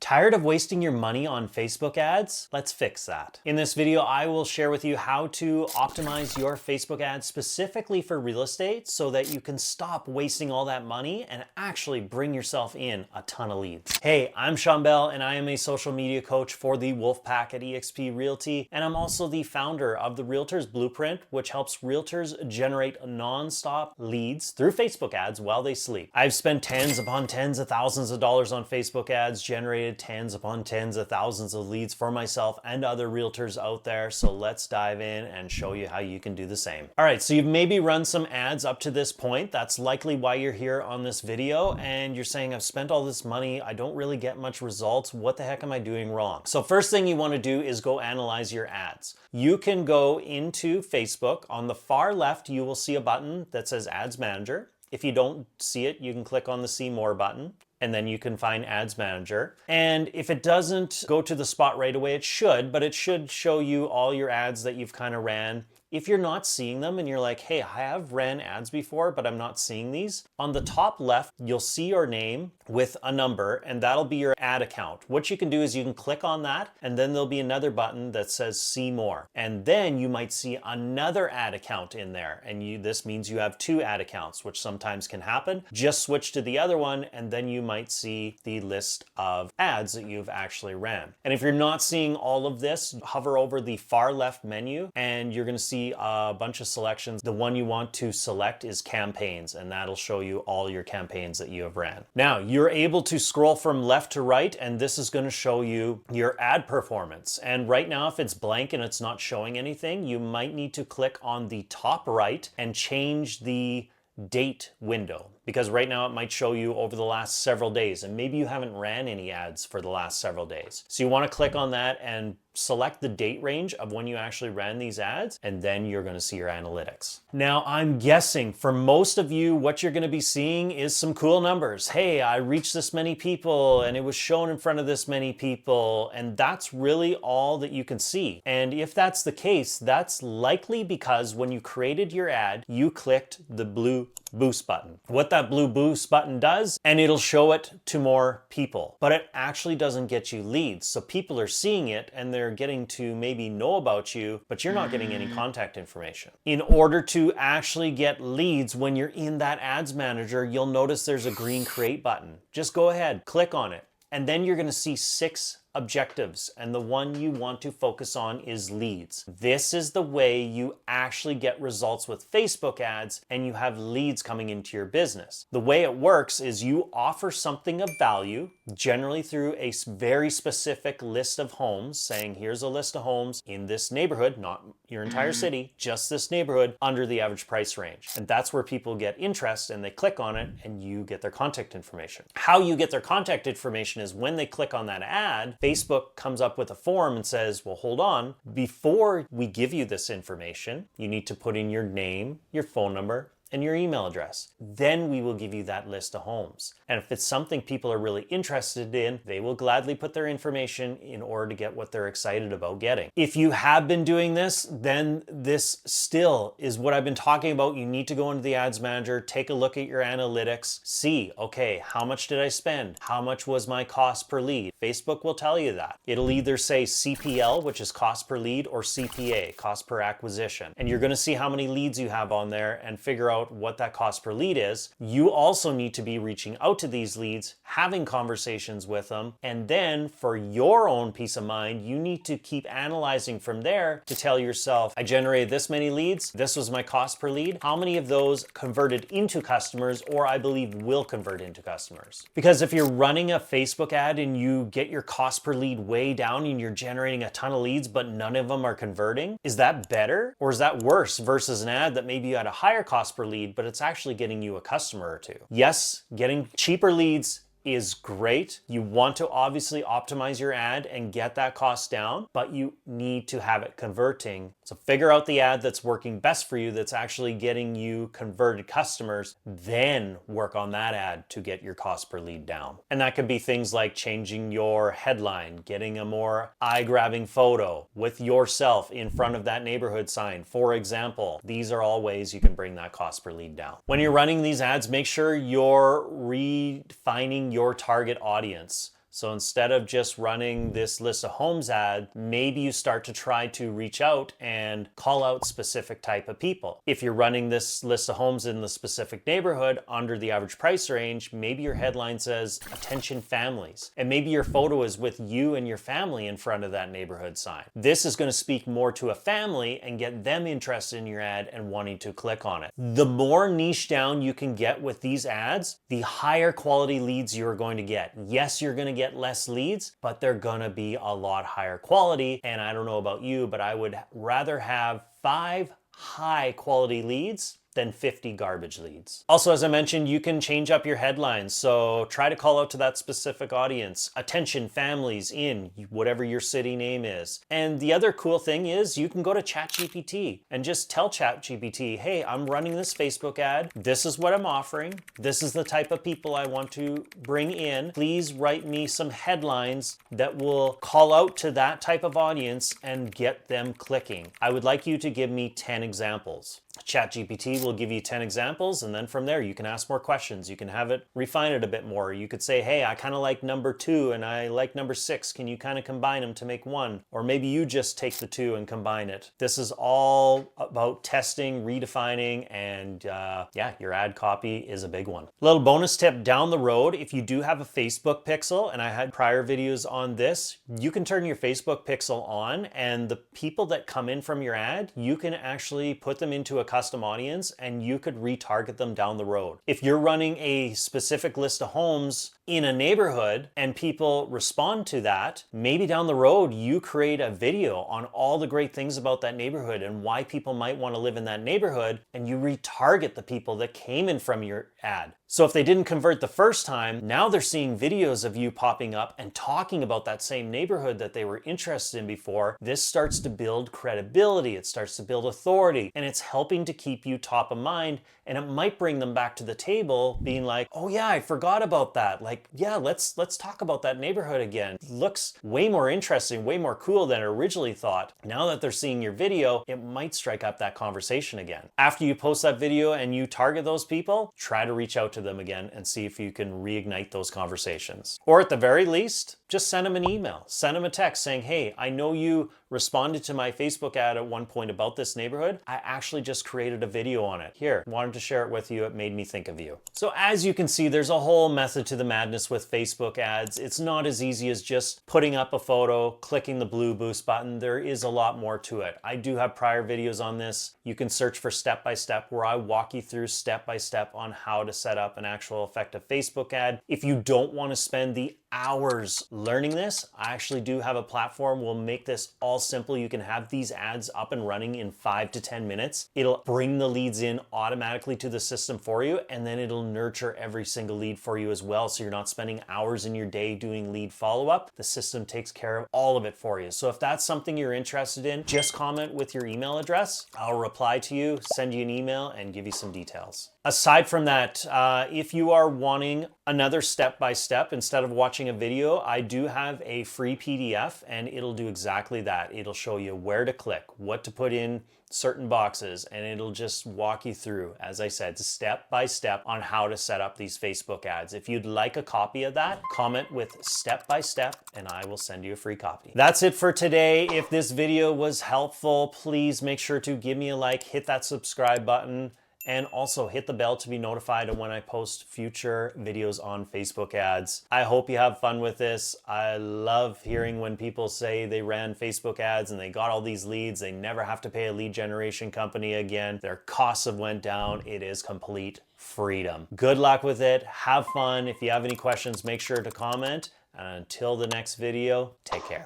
Tired of wasting your money on Facebook ads? Let's fix that. In this video, I will share with you how to optimize your Facebook ads specifically for real estate so that you can stop wasting all that money and actually bring yourself in a ton of leads. Hey, I'm Shawn Bell and I am a social media coach for the Wolfpack at eXp Realty, and I'm also the founder of the Realtor's Blueprint, which helps realtors generate non-stop leads through Facebook ads while they sleep. I've spent tens upon tens of thousands of dollars on Facebook ads, generated tens upon tens of thousands of leads for myself and other realtors out there. So let's dive in and show you how you can do the same. All right, so you've maybe run some ads up to this point. That's likely why you're here on this video and you're saying, I've spent all this money, I don't really get much results. What the heck am I doing wrong? So first thing you want to do is go analyze your ads. You can go into Facebook. On the far left, you will see a button that says Ads Manager. If you don't see it, you can click on the See More button, and then you can find Ads Manager. And if it doesn't go to the spot right away, it should, but it should show you all your ads that you've kind of ran. If you're not seeing them and you're like, hey, I have ran ads before, but I'm not seeing these, on the top left, you'll see your name with a number, and that'll be your ad account. What you can do is you can click on that, and then there'll be another button that says See More. And then you might see another ad account in there. And this means you have two ad accounts, which sometimes can happen. Just switch to the other one, and then you might see the list of ads that you've actually ran. And if you're not seeing all of this, hover over the far left menu, and you're gonna see a bunch of selections. The one you want to select is campaigns, and that'll show you all your campaigns that you have ran. Now, you're able to scroll from left to right, and this is going to show you your ad performance. And right now, if it's blank and it's not showing anything, you might need to click on the top right and change the date window, because right now it might show you over the last several days, and maybe you haven't ran any ads for the last several days. So you want to click on that and select the date range of when you actually ran these ads, and then you're going to see your analytics. Now, I'm guessing for most of you, what you're going to be seeing is some cool numbers. Hey, I reached this many people and it was shown in front of this many people, and that's really all that you can see. And if that's the case, that's likely because when you created your ad, you clicked the blue boost button. What that blue boost button does, and it'll show it to more people, but it actually doesn't get you leads. So people are seeing it and they're getting to maybe know about you, but you're not getting any contact information. In order to actually get leads when you're in that ads manager, you'll notice there's a green create button. Just go ahead, click on it, and then you're going to see 6 objectives, and the one you want to focus on is leads. This is the way you actually get results with Facebook ads and you have leads coming into your business. The way it works is you offer something of value, generally through a very specific list of homes, saying here's a list of homes in this neighborhood, not your entire city, just this neighborhood under the average price range. And that's where people get interest and they click on it and you get their contact information. How you get their contact information is when they click on that ad, Facebook comes up with a form and says, well, hold on, before we give you this information, you need to put in your name, your phone number, and your email address. Then we will give you that list of homes. And if it's something people are really interested in, they will gladly put their information in order to get what they're excited about getting. If you have been doing this, then this still is what I've been talking about. You need to go into the ads manager, take a look at your analytics, see, okay, how much did I spend? How much was my cost per lead? Facebook will tell you that. It'll either say CPL, which is cost per lead, or CPA, cost per acquisition. And you're gonna see how many leads you have on there and figure out what that cost per lead is. You also need to be reaching out to these leads, having conversations with them, and then for your own peace of mind, you need to keep analyzing from there to tell yourself, I generated this many leads, this was my cost per lead, how many of those converted into customers or I believe will convert into customers? Because if you're running a Facebook ad and you get your cost per lead way down and you're generating a ton of leads but none of them are converting, is that better or is that worse versus an ad that maybe you had a higher cost per lead, but it's actually getting you a customer or two? Yes, getting cheaper leads is great. You want to obviously optimize your ad and get that cost down, but you need to have it converting. So figure out the ad that's working best for you, that's actually getting you converted customers, then work on that ad to get your cost per lead down. And that could be things like changing your headline, getting a more eye-grabbing photo with yourself in front of that neighborhood sign. For example, these are all ways you can bring that cost per lead down. When you're running these ads, make sure you're refining your target audience. So instead of just running this list of homes ad, maybe you start to try to reach out and call out specific type of people. If you're running this list of homes in the specific neighborhood under the average price range, maybe your headline says attention families, and maybe your photo is with you and your family in front of that neighborhood sign. This is going to speak more to a family and get them interested in your ad and wanting to click on it. The more niche down you can get with these ads, the higher quality leads you're going to get. Yes, you're going to get less leads, but they're going to be a lot higher quality. And I don't know about you, but I would rather have 5 high quality leads than 50 garbage leads. Also, as I mentioned, you can change up your headlines. So try to call out to that specific audience. Attention families in whatever your city name is. And the other cool thing is you can go to ChatGPT and just tell ChatGPT, hey, I'm running this Facebook ad. This is what I'm offering. This is the type of people I want to bring in. Please write me some headlines that will call out to that type of audience and get them clicking. I would like you to give me 10 examples. ChatGPT will give you 10 examples, and then from there you can ask more questions. You can have it refine it a bit more. You could say, hey, I kind of like number 2 and I like number 6. Can you kind of combine them to make one? Or maybe you just take the 2 and combine it. This is all about testing, redefining, and yeah, your ad copy is a big one. Little bonus tip down the road, if you do have a Facebook pixel, and I had prior videos on this, you can turn your Facebook pixel on, and the people that come in from your ad, you can actually put them into a custom audience and you could retarget them down the road. If you're running a specific list of homes in a neighborhood and people respond to that, maybe down the road you create a video on all the great things about that neighborhood and why people might want to live in that neighborhood, and you retarget the people that came in from your ad. So if they didn't convert the first time, now they're seeing videos of you popping up and talking about that same neighborhood that they were interested in before. This starts to build credibility, it starts to build authority, and it's helping to keep you top of mind, and it might bring them back to the table being like, oh yeah, I forgot about that. Like, yeah, let's talk about that neighborhood again. It looks way more interesting, way more cool than I originally thought. Now that they're seeing your video, it might strike up that conversation again. After you post that video and you target those people, try to reach out to them again and see if you can reignite those conversations. Or at the very least, just send them an email, send them a text saying, hey, I know you responded to my Facebook ad at one point about this neighborhood. I actually just created a video on it. Here, wanted to share it with you. It made me think of you. So as you can see, there's a whole method to the madness with Facebook ads. It's not as easy as just putting up a photo, clicking the blue boost button. There is a lot more to it. I do have prior videos on this. You can search for step-by-step where I walk you through step-by-step on how to set up an actual effective Facebook ad. If you don't want to spend the hours learning this, I actually do have a platform. We'll make this all simple. You can have these ads up and running in 5 to 10 minutes. It'll bring the leads in automatically to the system for you, and then it'll nurture every single lead for you as well. So you're not spending hours in your day doing lead follow-up. The system takes care of all of it for you. So if that's something you're interested in, just comment with your email address. I'll reply to you, send you an email, and give you some details. Aside from that, if you are wanting another step-by-step instead of watching a video, I do have a free PDF, and it'll do exactly that. It'll show you where to click, what to put in certain boxes, and it'll just walk you through, as I said, step-by-step on how to set up these Facebook ads. If you'd like a copy of that, comment with step-by-step and I will send you a free copy. That's it for today. If this video was helpful, please make sure to give me a like, hit that subscribe button, and also hit the bell to be notified of when I post future videos on Facebook ads. I hope you have fun with this. I love hearing when people say they ran Facebook ads and they got all these leads. They never have to pay a lead generation company again. Their costs have went down. It is complete freedom. Good luck with it. Have fun. If you have any questions, make sure to comment. And until the next video, take care.